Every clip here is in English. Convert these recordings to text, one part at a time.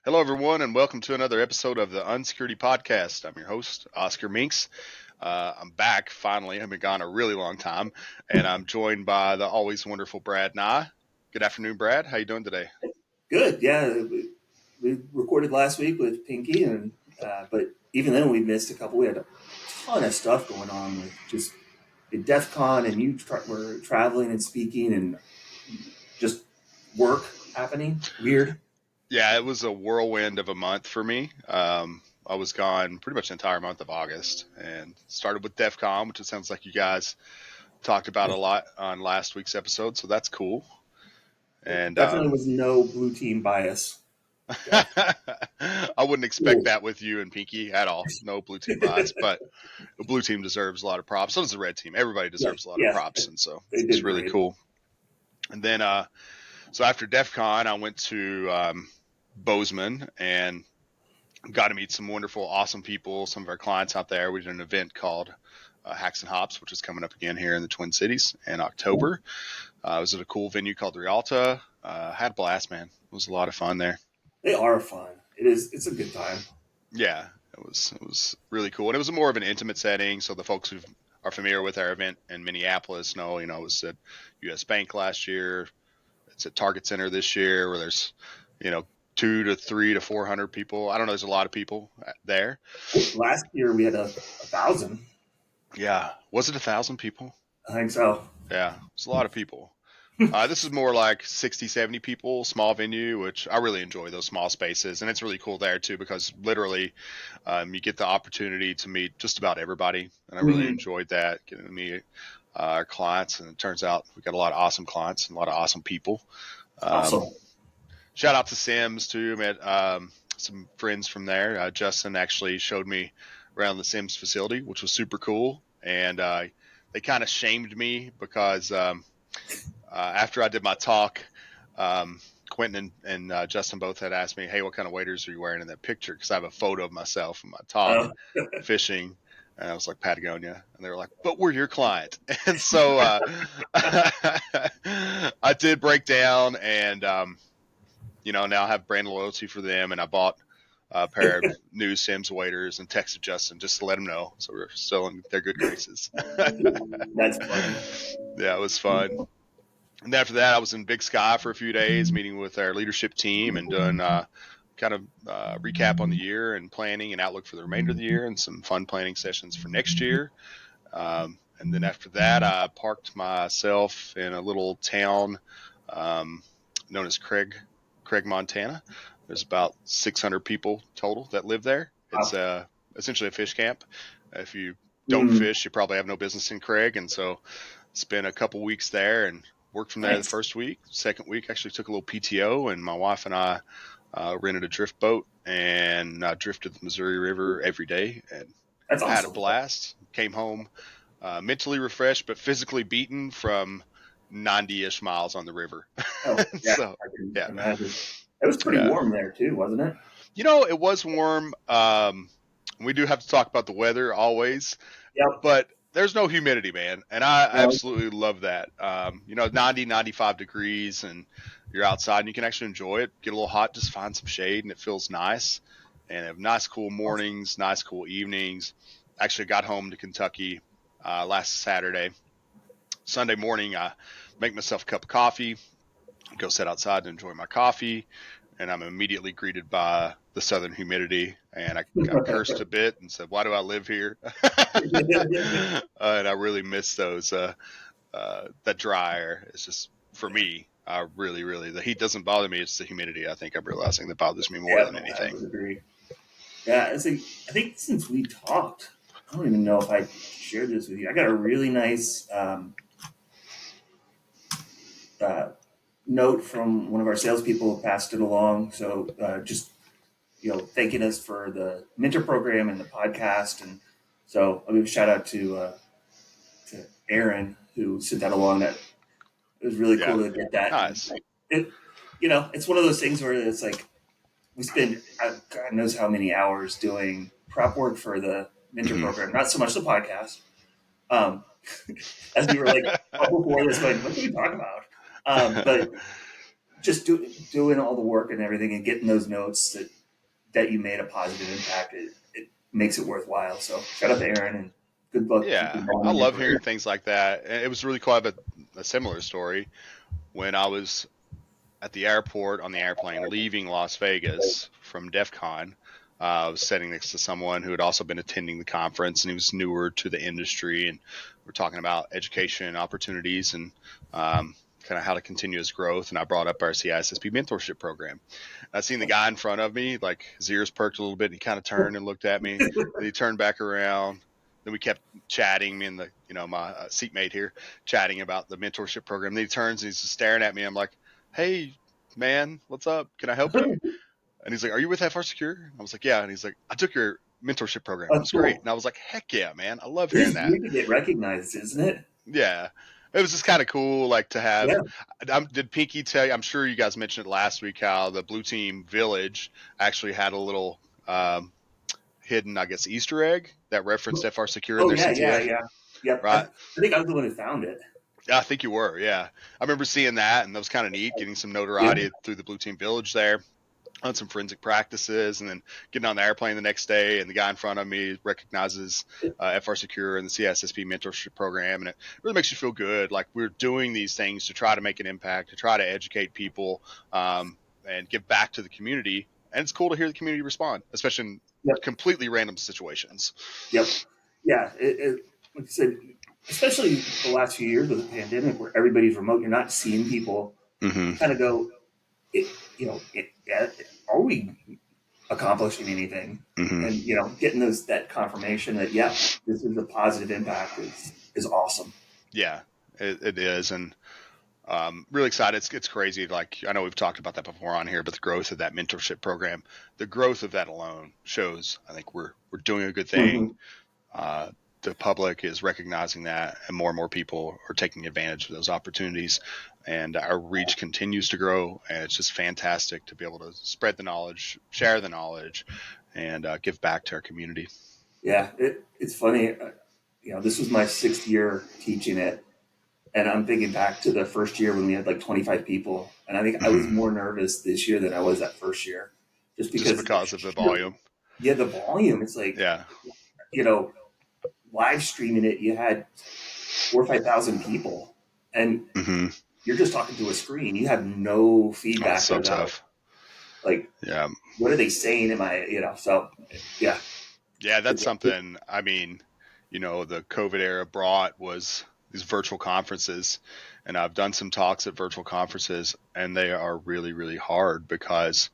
Hello, everyone, and welcome to another episode of the Unsecurity Podcast. I'm your host, Oscar Minks. I'm back, finally. I've been gone a really long time, and I'm joined by the always wonderful Brad Nye. Good afternoon, Brad. How you doing today? Good, yeah. We recorded last week with Pinky, but even then we missed a couple. We had a ton of stuff going on with just the DEFCON, and were traveling and speaking, and just work happening. Weird. Yeah, it was a whirlwind of a month for me. I was gone pretty much the entire month of August, and started with DEFCON, which it sounds like you guys talked about a lot on last week's episode, so that's cool. And Definitely was no blue team bias. I wouldn't expect that with you and Pinky at all. No blue team bias, but the blue team deserves a lot of props. So does the red team. Everybody deserves a lot of props, and so it's really cool. And then, so after DEFCON, I went to Bozeman and got to meet some wonderful, awesome people, some of our clients out there. We did an event called Hacks and Hops, which is coming up again here in the Twin Cities in October. I was at a cool venue called Rialta. Had a blast, man. It was a lot of fun there. They are fun. It's a good time. Yeah, it was really cool. And it was more of an intimate setting. So the folks who are familiar with our event in Minneapolis know, it was at US Bank last year. It's at Target Center this year, where there's, 200 to 300 to 400 people. I don't know. There's a lot of people there. Last year we had 1,000. Yeah. Was it 1,000 people? I think so. Yeah. It's a lot of people. This is more like 60, 70 people, small venue, which I really enjoy those small spaces. And it's really cool there too, because literally you get the opportunity to meet just about everybody. And I really enjoyed that, getting to meet our clients. And it turns out we got a lot of awesome clients and a lot of awesome people. Awesome. Shout out to Sims too. Met some friends from there. Justin actually showed me around the Sims facility, which was super cool. And they kind of shamed me because after I did my talk, Quentin and Justin both had asked me, hey, what kind of waders are you wearing in that picture? Because I have a photo of myself in my talk fishing. And I was like, Patagonia. And they were like, but we're your client. And so I did break down and, now have brand loyalty for them. And I bought a pair of new Sims waders and texted Justin just to let him know. So we're still in their good graces. That's fun. Yeah, it was fun. And after that, I was in Big Sky for a few days, meeting with our leadership team and doing recap on the year and planning and outlook for the remainder of the year and some fun planning sessions for next year. And then after that, I parked myself in a little town known as Craig, Montana. There's about 600 people total that live there. It's essentially a fish camp. If you don't fish, you probably have no business in Craig. And so spent a couple weeks there and worked from there the first week. Second week, actually took a little PTO, and my wife and I rented a drift boat and drifted the Missouri River every day. And That's awesome. Had a blast. Came home mentally refreshed, but physically beaten from 90-ish miles on the river. Oh, yeah. So, yeah. Imagine. It was pretty warm there too, wasn't it? It was warm. We do have to talk about the weather always. Yep. But there's no humidity, man. And I absolutely love that. 90, 95 degrees and you're outside and you can actually enjoy it. Get a little hot, just find some shade and it feels nice. And have nice, cool mornings, nice, cool evenings. Actually got home to Kentucky last Saturday. Sunday morning, I make myself a cup of coffee, go sit outside and enjoy my coffee. And I'm immediately greeted by the southern humidity. And I cursed a bit and said, why do I live here? And I really miss those. That dry air. It's just, for me, I really, the heat doesn't bother me. It's the humidity, I think I'm realizing, that bothers me more than anything. I agree. Yeah, I think since we talked, I don't even know if I shared this with you. I got a really nice note from one of our salespeople, passed it along. So just thanking us for the mentor program and the podcast. And so I'll give a shout out to Aaron, who sent that along. That it was really cool to get that. Nice. It's one of those things where it's like we spend God knows how many hours doing prep work for the mentor program, not so much the podcast. As we were like before this, like, what can we talk about? But just doing all the work and everything and getting those notes that you made a positive impact, it makes it worthwhile. So shout out to Aaron and good luck keeping Yeah, going I in your love career. hearing things like that. And it was really cool. I have a similar story when I was at the airport on the airplane leaving Las Vegas from DEFCON. I was sitting next to someone who had also been attending the conference, and he was newer to the industry. And we're talking about education opportunities and kind of how to continue his growth. And I brought up our CISSP mentorship program. I seen the guy in front of me, like his ears perked a little bit, and he kind of turned and looked at me. Then he turned back around. Then we kept chatting, me and my seatmate here, chatting about the mentorship program. Then he turns and he's just staring at me. I'm like, "Hey, man, what's up? Can I help you?" And he's like, "Are you with FRSecure?" I was like, "Yeah." And he's like, "I took your mentorship program. It That's was great." cool. And I was like, "Heck yeah, man. I love It hearing is that." weird to get recognized, isn't it? Yeah. It was just kind of cool, like to have. Yeah. Did Pinky tell you? I'm sure you guys mentioned it last week how the Blue Team Village actually had a little hidden, I guess, Easter egg that referenced FRSecure in Oh their yeah, yeah, CTA, yeah. Yep. right? I think I was the one who found it. I think you were, yeah. I remember seeing that, and that was kind of neat, getting some Yeah. notoriety through the Blue Team Village there on some forensic practices, and then getting on the airplane the next day, and the guy in front of me recognizes FRSecure and the CISSP mentorship program, and it really makes you feel good. Like we're doing these things to try to make an impact, to try to educate people, and give back to the community. And it's cool to hear the community respond, especially in Yep. completely random situations. Yep. Yeah. Like I said, especially the last few years with the pandemic, where everybody's remote, you're not seeing people. Mm-hmm. You kind of go, are we accomplishing anything? Mm-hmm. And getting that confirmation that this is a positive impact is awesome. Yeah, it is, and really excited. It's crazy. Like I know we've talked about that before on here, but the growth of that mentorship program, the growth of that alone shows. I think we're doing a good thing. Mm-hmm. Uh, the public is recognizing that, and more people are taking advantage of those opportunities. And our reach continues to grow, and it's just fantastic to be able to spread the knowledge, share the knowledge, and give back to our community. Yeah, it's funny. This was my 6th year teaching it, and I'm thinking back to the first year when we had like 25 people, and I think I was Mm-hmm. more nervous this year than I was that first year, just Just because of the because of the volume. the volume. It's like Yeah. you know, live streaming it, you had 4 or 5 thousand people, and Mm-hmm. you're just talking to a screen. You have no Oh, it's feedback so about tough. like Yeah. what are they saying? Am I so yeah. Yeah, that's something. I mean, the COVID era brought was these virtual conferences, and I've done some talks at virtual conferences, and they are really, really hard because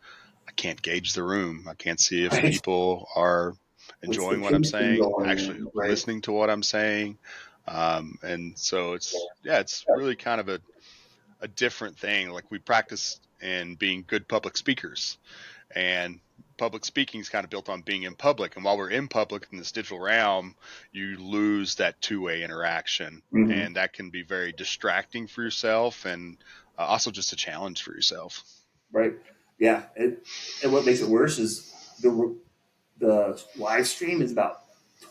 I can't gauge the room. I can't see if Right? people are What's the enjoying what I'm pacing saying, going? actually Right? listening to what I'm saying. And so it's really kind of a different thing. Like we practice in being good public speakers, and public speaking is kind of built on being in public. And while we're in public in this digital realm, you lose that two-way interaction, Mm-hmm. and that can be very distracting for yourself, and also just a challenge for yourself. Right? Yeah. And what makes it worse is the live stream is about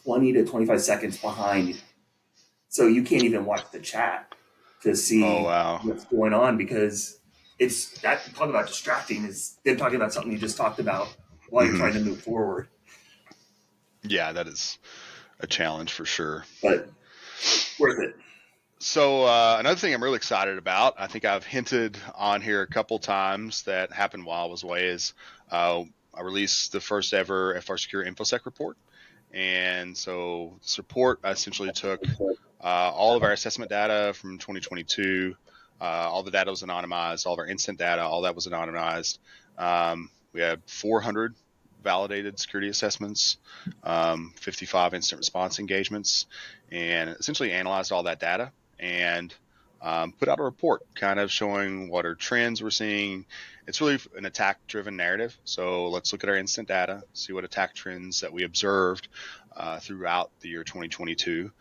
20 to 25 seconds behind, so you can't even watch the chat to Oh see wow. what's going on because it's that talking about distracting is them talking about something you just talked about while you're Hmm. trying to move forward. Yeah, that is a challenge for sure. But worth it. So another thing I'm really excited about, I think I've hinted on here a couple times that happened while I was away, is I released the first ever FRSecure InfoSec report. And so this report essentially took all of our assessment data from 2022. All the data was anonymized. All of our incident data, all that was anonymized. We had 400 validated security assessments, 55 incident response engagements, and essentially analyzed all that data and put out a report kind of showing what our trends we're seeing. It's really an attack-driven narrative. So let's look at our incident data, see what attack trends that we observed throughout the year 2022,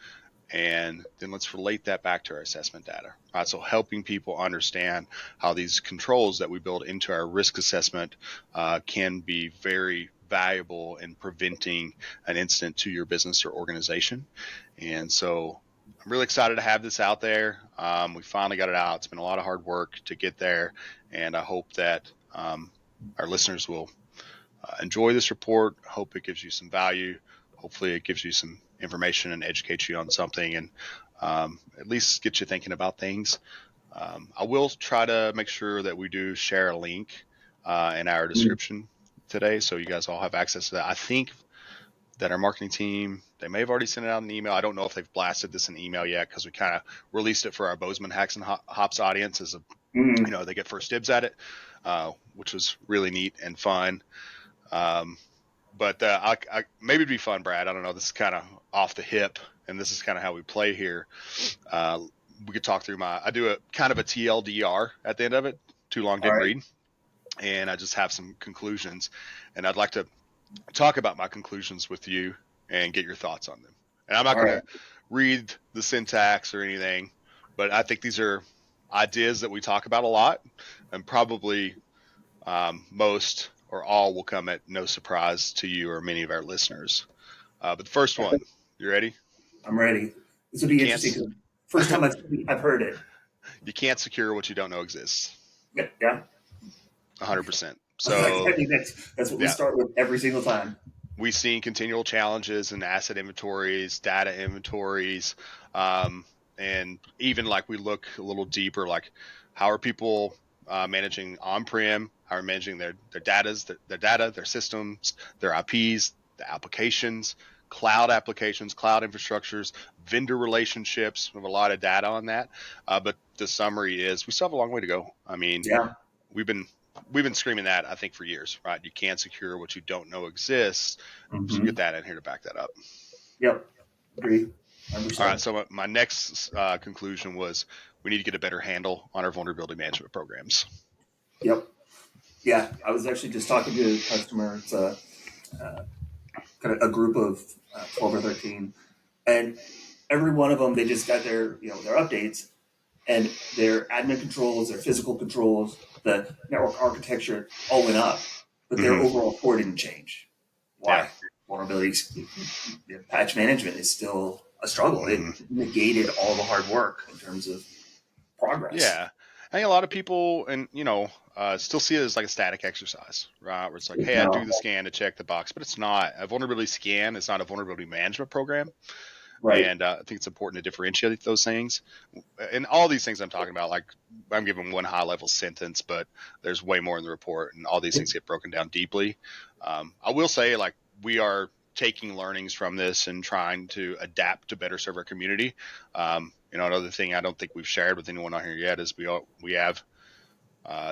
and then let's relate that back to our assessment data. So helping people understand how these controls that we build into our risk assessment can be very valuable in preventing an incident to your business or organization. And so I'm really excited to have this out there. We finally got it out. It's been a lot of hard work to get there, And I hope that our listeners will enjoy this report. Hope it gives you some value. Hopefully it gives you some information and educates you on something, and at least get you thinking about things. I will try to make sure that we do share a link in our description today, so you guys all have access to that. I think that our marketing team, they may have already sent it out an email. I don't know if they've blasted this in email yet, because we kind of released it for our Bozeman Hacks and Hops audience as a, they get first dibs at it, which was really neat and fun. But maybe it'd be fun, Brad. I don't know. This is kind of off the hip, and this is kind of how we play here. We could talk through I do a kind of a TLDR at the end of it. Too long, didn't read. And I just have some conclusions, and I'd like to talk about my conclusions with you and get your thoughts on them. And I'm not going to read the syntax or anything, but I think these are ideas that we talk about a lot, and probably most or all will come at no surprise to you or many of our listeners. But the first one, you ready? I'm ready. This will be interesting. First time I've heard it. You can't secure what you don't know exists. Yeah. 100%. So that's what we start with every single time. We've seen continual challenges in asset inventories, data inventories, and even like we look a little deeper, like how are people managing on-prem, how are managing their data, their systems, their IPs, the applications, cloud infrastructures, vendor relationships. We have a lot of data on that. But the summary is we still have a long way to go. I mean, we've been screaming that, I think, for years, right? You can't secure what you don't know exists. So get that in here to back that up. Yep. Agree. 100%. All right. So my next conclusion was we need to get a better handle on our vulnerability management programs. Yep. Yeah. I was actually just talking to a customer. It's kind of a group of 12 or 13, and every one of them, they just got their updates, and their admin controls, their physical controls, the network architecture all went up, but their overall core didn't change. Why? Yeah. Vulnerabilities, patch management is still a struggle. It negated all the hard work in terms of progress. Yeah. I think a lot of people, and still see it as like a static exercise, right? Where it's like, hey, I do the scan to check the box, but it's not a vulnerability scan. It's not a vulnerability management program. Right. And I think it's important to differentiate those things. And all these things I'm talking about, like I'm giving one high level sentence, but there's way more in the report, and all these things get broken down deeply. I will say, like, we are taking learnings from this and trying to adapt to better serve our community. Another thing I don't think we've shared with anyone on here yet is we have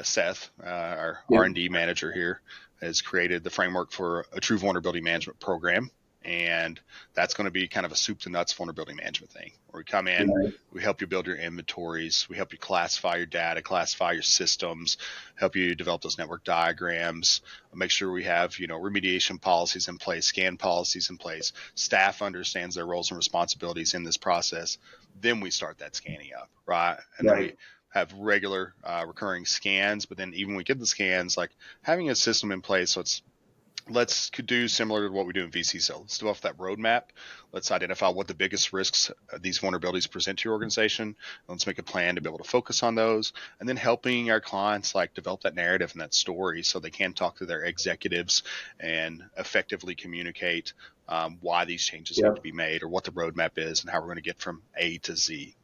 Seth, our R&D manager here, has created the framework for a true vulnerability management program. And that's going to be kind of a soup to nuts vulnerability management thing, where we come in, we help you build your inventories, we help you classify your data, classify your systems, help you develop those network diagrams, make sure we have, remediation policies in place, scan policies in place, staff understands their roles and responsibilities in this process. Then we start that scanning up, right? And then we have regular recurring scans, but then even when we get the scans, like having a system in place, so let's do similar to what we do in VC. So let's develop that roadmap. Let's identify what the biggest risks these vulnerabilities present to your organization. Let's make a plan to be able to focus on those, and then helping our clients like develop that narrative and that story so they can talk to their executives and effectively communicate why these changes need to be made, or what the roadmap is and how we're going to get from A to Z.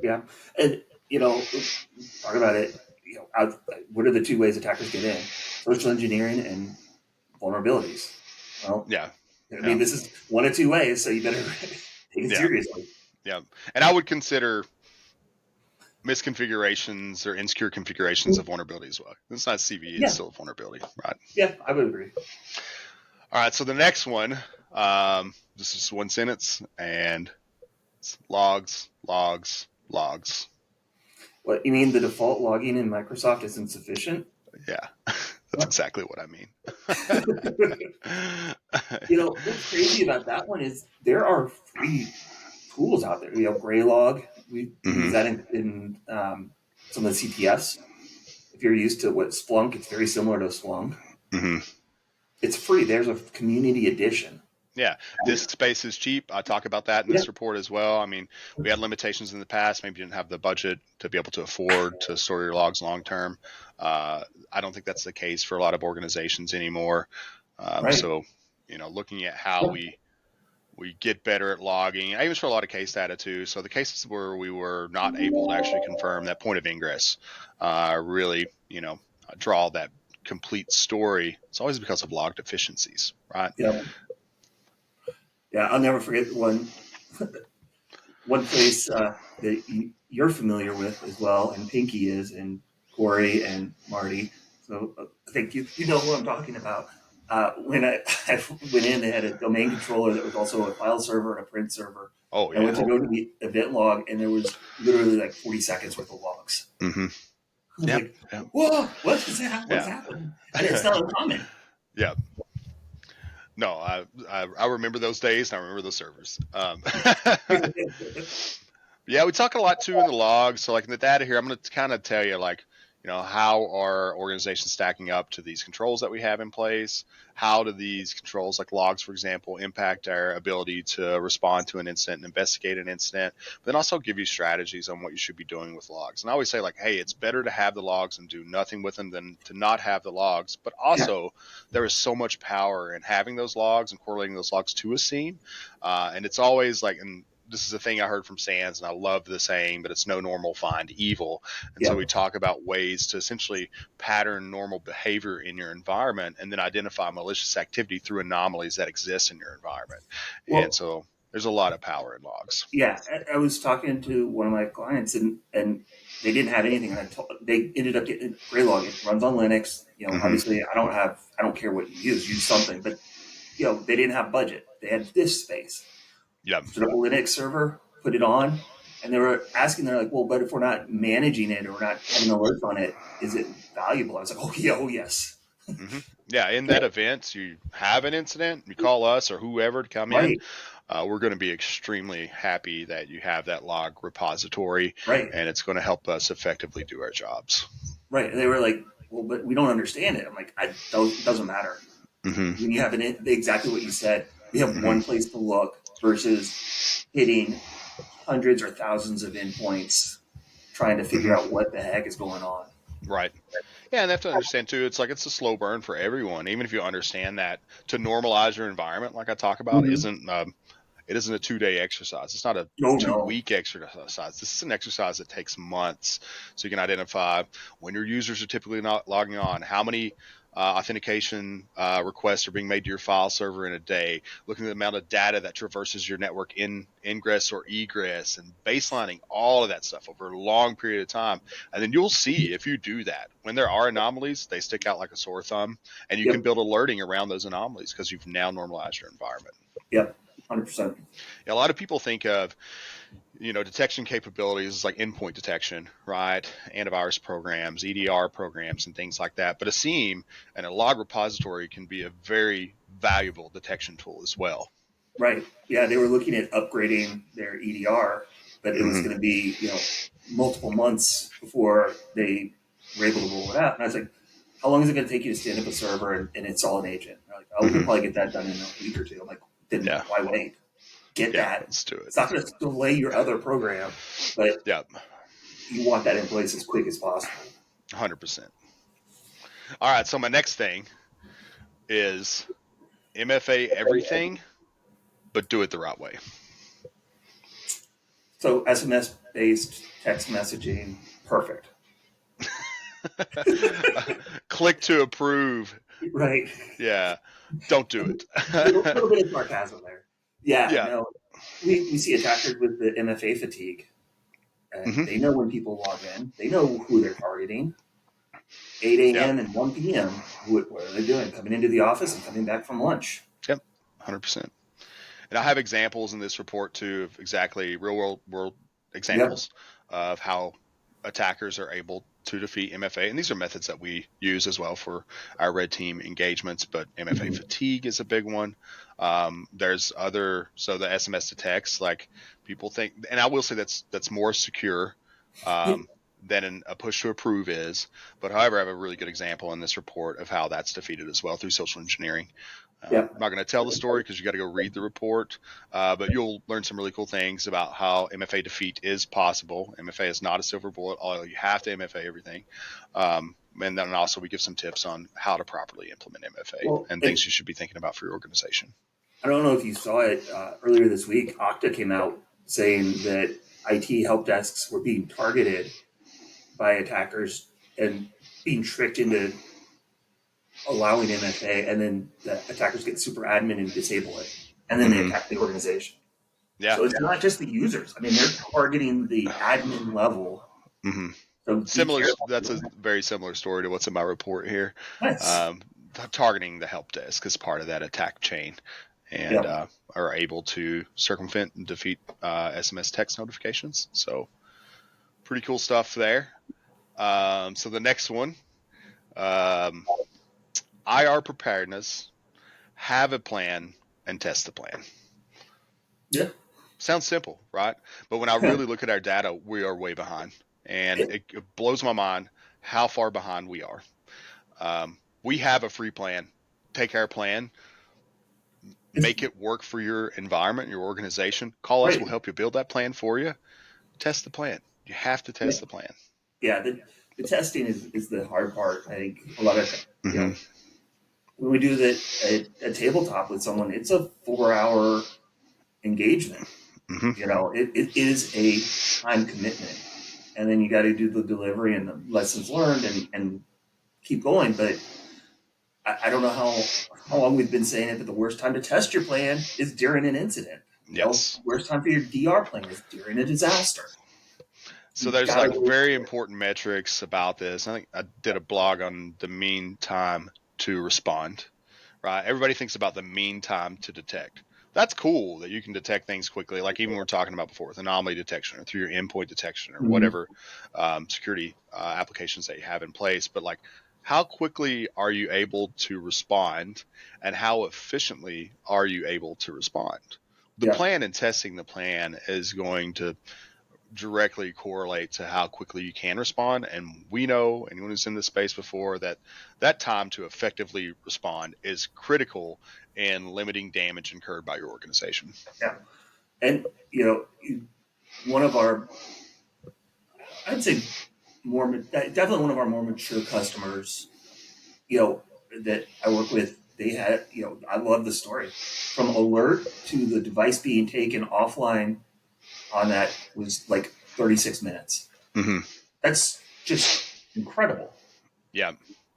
Yeah. And, talk about it, what are the two ways attackers get in? Social engineering and vulnerabilities. Well, I mean, this is one of two ways, so you better take it seriously. Yeah. And I would consider misconfigurations or insecure configurations of vulnerability as well. It's not CVE, it's still a vulnerability, right? Yeah, I would agree. All right, so the next one, this is one sentence, and it's logs. What, you mean the default logging in Microsoft is insufficient? Yeah, that's exactly what I mean. What's crazy about that one is there are free tools out there. Graylog. We use that in some of the CTFs. If you're used to what Splunk, it's very similar to Splunk. It's free. There's a community edition. Yeah, disk space is cheap. I talk about that in Yeah, this report as well. I mean, we had limitations in the past. Maybe you didn't have the budget to be able to afford to store your logs long term. I don't think that's the case for a lot of organizations anymore. right. So, looking at how we get better at logging. I even saw a lot of case data too. So the cases where we were not able to actually confirm that point of ingress, really, draw that complete story. It's always because of log deficiencies, right? Yeah, yeah. I'll never forget one place that you're familiar with as well, and Pinky is, and Corey and Marty. So I think you know who I'm talking about. When I went in, they had a domain controller that was also a file server and a print server. Oh And I went yeah. to go to the event log, and there was literally like 40 seconds worth of logs. Mm-hmm. I was Yep. like, Yep. "Whoa, what is that? What's Yeah. happening?" And it's not uncommon. Yeah. No, I remember those days and I remember those servers. Yeah, we talk a lot too in the logs. So like in the data here, I'm going to kind of tell you like, how are organizations stacking up to these controls that we have in place? How do these controls, like logs, for example, impact our ability to respond to an incident and investigate an incident? But then also give you strategies on what you should be doing with logs. And I always say like, hey, it's better to have the logs and do nothing with them than to not have the logs. But Yeah, also, there is so much power in having those logs and correlating those logs to a scene. And it's always like, and this is a thing I heard from Sands, and I love the saying, but it's no normal find evil. And so yeah, we talk about ways to essentially pattern normal behavior in your environment and then identify malicious activity through anomalies that exist in your environment. And well, so there's a lot of power in logs. yeah. I was talking to one of my clients, and they didn't have anything. And they ended up getting Graylog. It runs on Linux. Mm-hmm. Obviously, I don't care what you use something, but they didn't have budget. They had disk space. Yep. Stood up a Linux server, put it on, and they were asking. They're like, "Well, but if we're not managing it or we're not having alerts on it, is it valuable?" I was like, "Oh yeah, oh yes." Mm-hmm. Yeah, in that event, you have an incident, you call us or whoever to come in. Right, We're going to be extremely happy that you have that log repository, right, and it's going to help us effectively do our jobs. right. And they were like, "Well, but we don't understand it." I'm like, it doesn't matter. Mm-hmm. When you have exactly what you said, we have Mm-hmm. one place to look versus hitting hundreds or thousands of endpoints trying to figure Mm-hmm. out what the heck is going on. Right. Yeah, and they have to understand too. It's like it's a slow burn for everyone. Even if you understand that, to normalize your environment, like I talk about, Mm-hmm. isn't it isn't a 2 day exercise. It's not a Oh two no, week exercise. This is an exercise that takes months. So you can identify when your users are typically not logging on, how many authentication requests are being made to your file server in a day, looking at the amount of data that traverses your network in ingress or egress, and baselining all of that stuff over a long period of time. And then you'll see if you do that, when there are anomalies, they stick out like a sore thumb, and you can yep, build alerting around those anomalies because you've now normalized your environment. yep, 100%. A lot of people think of detection capabilities like endpoint detection, right? Antivirus programs, EDR programs, and things like that. But a SIEM and a log repository can be a very valuable detection tool as well. Right. Yeah, they were looking at upgrading their EDR, but it was Mm-hmm. going to be, multiple months before they were able to roll it out. And I was like, how long is it going to take you to stand up a server and install an agent? They're like, oh, we'll Mm-hmm. probably get that done in a week or two. I'm like, then Yeah. why wait? Get Yeah. that. Let's do it. It's not going to delay your other program, but Yep. you want that in place as quick as possible. 100%. All right. So my next thing is MFA everything, but do it the right way. So SMS based text messaging, perfect. Click to approve. Right. Yeah. Don't do it. Little bit of sarcasm there. Yeah, Yeah. no. We see attackers with the MFA fatigue, and Mm-hmm. they know when people log in. They know who they're targeting. 8 Yep. a.m. and 1 p.m. What are they doing? Coming into the office and coming back from lunch. Yep. 100%. And I have examples in this report too of exactly real world Yep. examples of how attackers are able to defeat MFA. And these are methods that we use as well for our red team engagements, but MFA Mhm. fatigue is a big one. There's so the SMS to text, like people think, and I will say that's more secure. Um, than a push to approve is. But however, I have a really good example in this report of how that's defeated as well through social engineering. Yeah. I'm not going to tell the story because you got to go read the report, but you'll learn some really cool things about how MFA defeat is possible. MFA is not a silver bullet. You have to MFA everything. And then also we give some tips on how to properly implement MFA and things you should be thinking about for your organization. I don't know if you saw it earlier this week. Okta came out saying that IT help desks were being targeted by attackers and being tricked into allowing MFA, and then the attackers get super admin and disable it, and then they attack the organization. Yeah. So it's not just the users. I mean, they're targeting the admin level. So that's a very similar story to what's in my report here. Nice. Targeting the help desk is part of that attack chain, and are able to circumvent and defeat SMS text notifications. So pretty cool stuff there. So the next one, IR preparedness, have a plan and test the plan. Yeah. Sounds simple, right? But when I really look at our data, we are way behind. And it blows my mind how far behind we are. We have a free plan. Take our plan, make it work for your environment, your organization. Call us, we'll help you build that plan for you. Test the plan. You have to test the plan. Yeah, the testing is the hard part. I think a lot of you know, when we do a tabletop with someone, it's a 4-hour engagement. You know, it is a time commitment, and then you got to do the delivery and the lessons learned and keep going. But I don't know how long we've been saying it, but the worst time to test your plan is during an incident. Yes. The worst time for your DR plan is during a disaster. So there's like very important metrics about this. I think I did a blog on the mean time to respond, right? Everybody thinks about the mean time to detect. That's cool that you can detect things quickly, like even we were talking about before with anomaly detection or through your endpoint detection or whatever security applications that you have in place. But like, how quickly are you able to respond, and how efficiently are you able to respond? The plan and testing the plan is going to directly correlate to how quickly you can respond. And we know, anyone who's in this space before, that time to effectively respond is critical in limiting damage incurred by your organization. Yeah. And, you know, one of our, I'd say definitely one of our more mature customers, you know, that I work with, they had, you know, I love the story. From alert to the device being taken offline on that was like 36 minutes. That's just incredible. Yeah.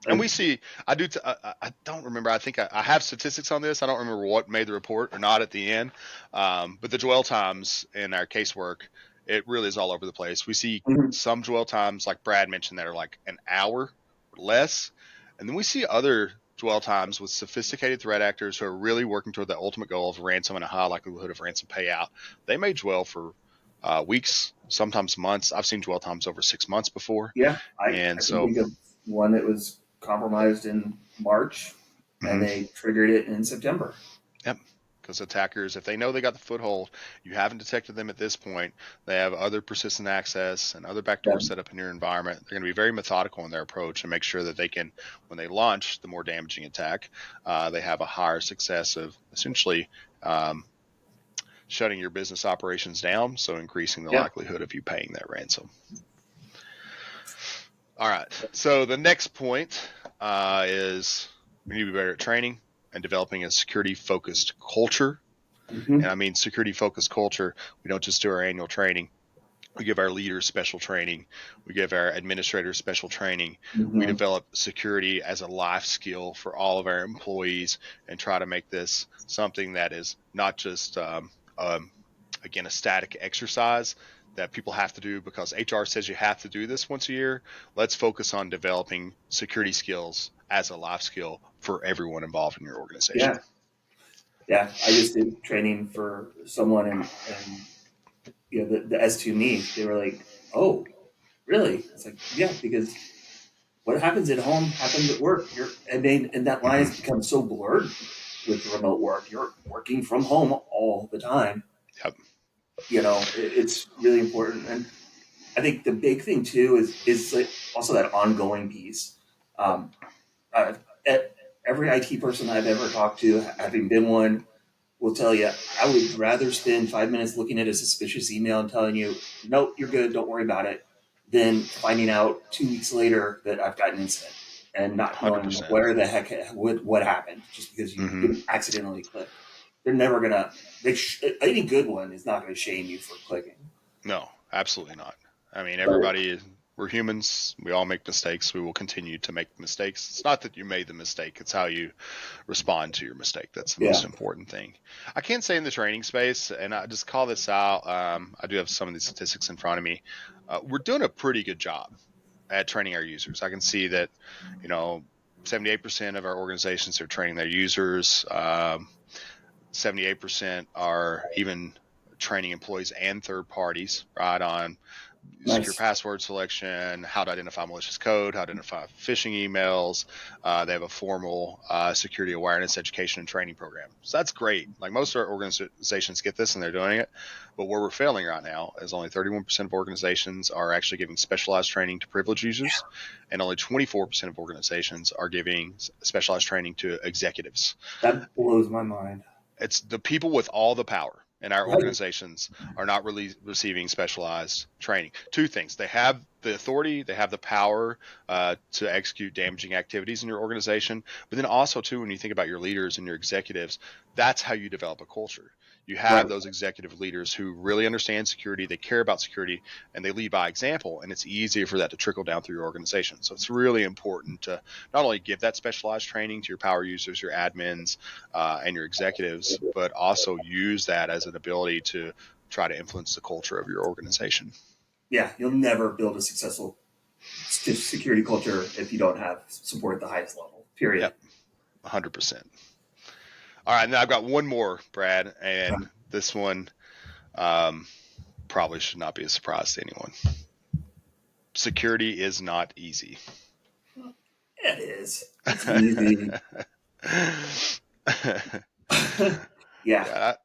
And we see, I don't remember, I think I have statistics on this. I don't remember what made the report or not at the end. But the dwell times in our casework, it really is all over the place. We see some dwell times, like Brad mentioned, that are like an hour or less. And then we see other dwell times with sophisticated threat actors who are really working toward the ultimate goal of ransom and a high likelihood of ransom payout. They may dwell for weeks, sometimes months. I've seen dwell times over 6 months before. Yeah. I can think of one that was compromised in March and they triggered it in September. Yep. Because attackers, if they know they got the foothold, you haven't detected them at this point, they have other persistent access and other backdoors set up in your environment. They're going to be very methodical in their approach and make sure that they can, when they launch the more damaging attack, they have a higher success of essentially shutting your business operations down, so increasing the likelihood of you paying that ransom. All right. So the next point is we need to be better at training and developing a security-focused culture. And I mean security-focused culture, we don't just do our annual training. We give our leaders special training. We give our administrators special training. We develop security as a life skill for all of our employees and try to make this something that is not just, again, a static exercise that people have to do because HR says you have to do this once a year. Let's focus on developing security skills as a life skill for everyone involved in your organization. Yeah. I just did training for someone and you know, the S2 me, they were like, oh, really? It's like, yeah, because what happens at home happens at work. And that line has become so blurred with remote work. You're working from home all the time. Yep. You know, it's really important. And I think the big thing too is like also that ongoing piece. Um, uh, every IT person I've ever talked to, having been one, will tell you, I would rather spend 5 minutes looking at a suspicious email and telling you, nope, you're good, don't worry about it, than finding out 2 weeks later that I've got an incident and not knowing 100%. where the heck, what happened just because you accidentally clicked. They're never going to, any good one is not going to shame you for clicking. No, absolutely not. I mean, But we're humans. We all make mistakes. We will continue to make mistakes. It's not that you made the mistake. It's how you respond to your mistake. That's the yeah, most important thing. I can say in the training space, and I just call this out. I do have some of these statistics in front of me. We're doing a pretty good job at training our users. I can see that, 78% of our organizations are training their users. 78% are even training employees and third parties, right, on secure nice. password selection, how to identify malicious code, how to identify phishing emails. They have a formal security awareness education and training program. So that's great. Like most of our organizations get this and they're doing it. But where we're failing right now is only 31% of organizations are actually giving specialized training to privileged users, and only 24% of organizations are giving specialized training to executives. That blows my mind. It's the people with all the power in our Right. organizations are not really receiving specialized training. Two things: they have the authority, they have the power to execute damaging activities in your organization, but then also too, when you think about your leaders and your executives, that's how you develop a culture. You have Right. those executive leaders who really understand security, they care about security, and they lead by example, and it's easier for that to trickle down through your organization. So it's really important to not only give that specialized training to your power users, your admins, and your executives, but also use that as an ability to try to influence the culture of your organization. Yeah, you'll never build a successful security culture if you don't have support at the highest level. Period. Yep, 100%. All right, now I've got one more, Brad, and this one um, probably should not be a surprise to anyone. Security is not easy. It is. It's easy. Yeah. Yeah,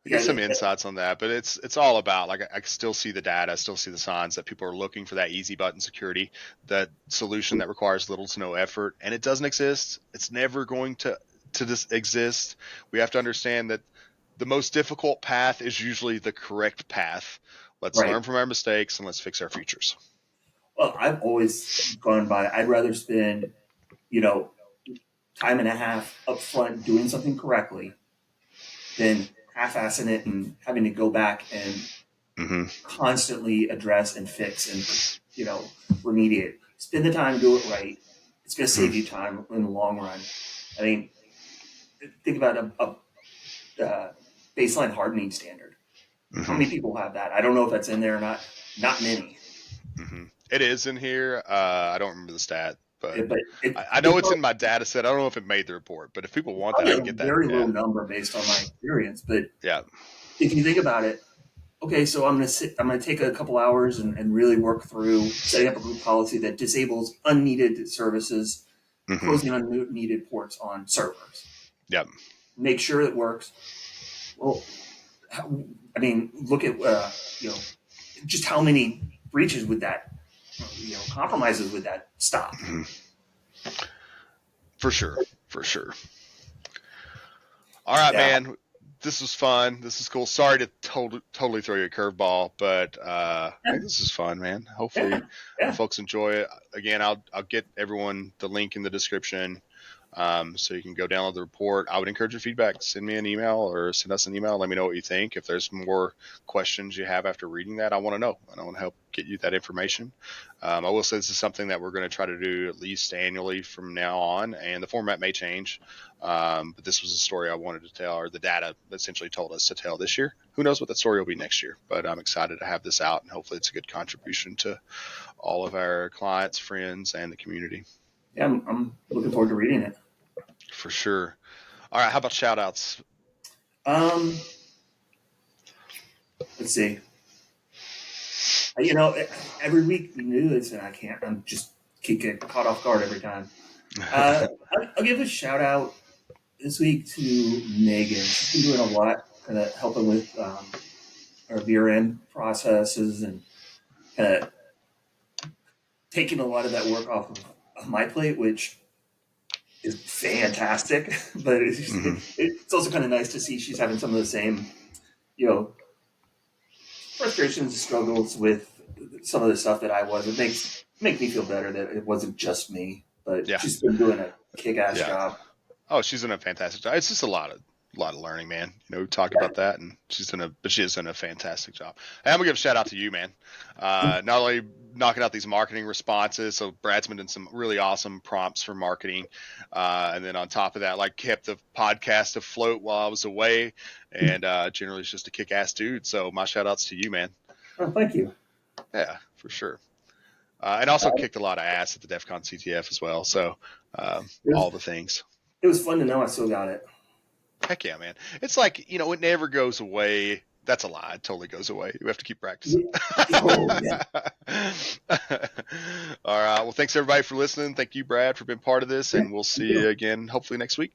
I get Yeah. some insights on that, but it's all about, like, I still see the data, I still see the signs that people are looking for that easy button security, that solution that requires little to no effort, and it doesn't exist. It's never going to just exist. We have to understand that the most difficult path is usually the correct path. Let's Right. learn from our mistakes and let's fix our futures. Well, I've always gone by, I'd rather spend, you know, time and a half up front doing something correctly than half-assing it and having to go back and Mm-hmm. constantly address and fix and, remediate. Spend the time, do it right. It's going to save you time in the long run. I mean, think about a baseline hardening standard. How Mm-hmm. many people have that? I don't know if that's in there or not. Not many. Mm-hmm. It is in here. I don't remember the stat, but But I know it's in my data set. I don't know if it made the report, but if people want that, I probably can a get that. very low Yeah. number based on my experience. But Yeah. if you think about it, okay, so I'm gonna take a couple hours and really work through setting up a group policy that disables unneeded services, Mm-hmm. closing unneeded ports on servers. Yep. Make sure it works. Well, look at just how many breaches would that, compromises would that stop? Mm-hmm. For sure. For sure. All right, Yeah, man. This was fun. This is cool. Sorry to totally throw you a curveball, but I think this is fun, man. yeah, Hopefully, yeah. folks enjoy it. Again, I'll get everyone the link in the description, so you can go download the report. I would encourage your feedback. Send me an email or send us an email. Let me know what you think. If there's more questions you have after reading that, I want to know, and I want to help get you that information. I will say this is something that we're going to try to do at least annually from now on, and the format may change. But this was a story I wanted to tell, or the data essentially told us to tell this year. Who knows what that story will be next year? But I'm excited to have this out, and hopefully it's a good contribution to all of our clients, friends, and the community. Yeah, I'm looking forward to reading it. For sure. All right, how about shout outs? Um, let's see. Every week we knew this, and I can't. I'm just keep getting caught off guard every time. Uh, I'll give a shout out this week to Megan. She's been doing a lot, kind of helping with our VRM processes and kind of taking a lot of that work off of my plate, which is fantastic. But it's also kind of nice to see she's having some of the same, you know, frustrations, struggles with some of the stuff that I was. It makes me feel better that it wasn't just me, but Yeah. she's been doing a kick-ass job. Oh, she's doing a fantastic job. It's just a lot of learning, man. You know, we talked about that, and she is doing a fantastic job. And I'm gonna give a shout out to you, man. Not only knocking out these marketing responses, so Brad's been doing some really awesome prompts for marketing, and then on top of that, like kept the podcast afloat while I was away, and generally is just a kick-ass dude. So my shout outs to you, man. Oh, thank you. Yeah, for sure. And also kicked a lot of ass at the DEFCON CTF as well. So all the things. It was fun to know I still got it. Heck yeah, man. It's like, it never goes away. That's a lie. It totally goes away. We have to keep practicing. Yeah. All right. Well, thanks everybody for listening. Thank you, Brad, for being part of this. And we'll see you again hopefully next week.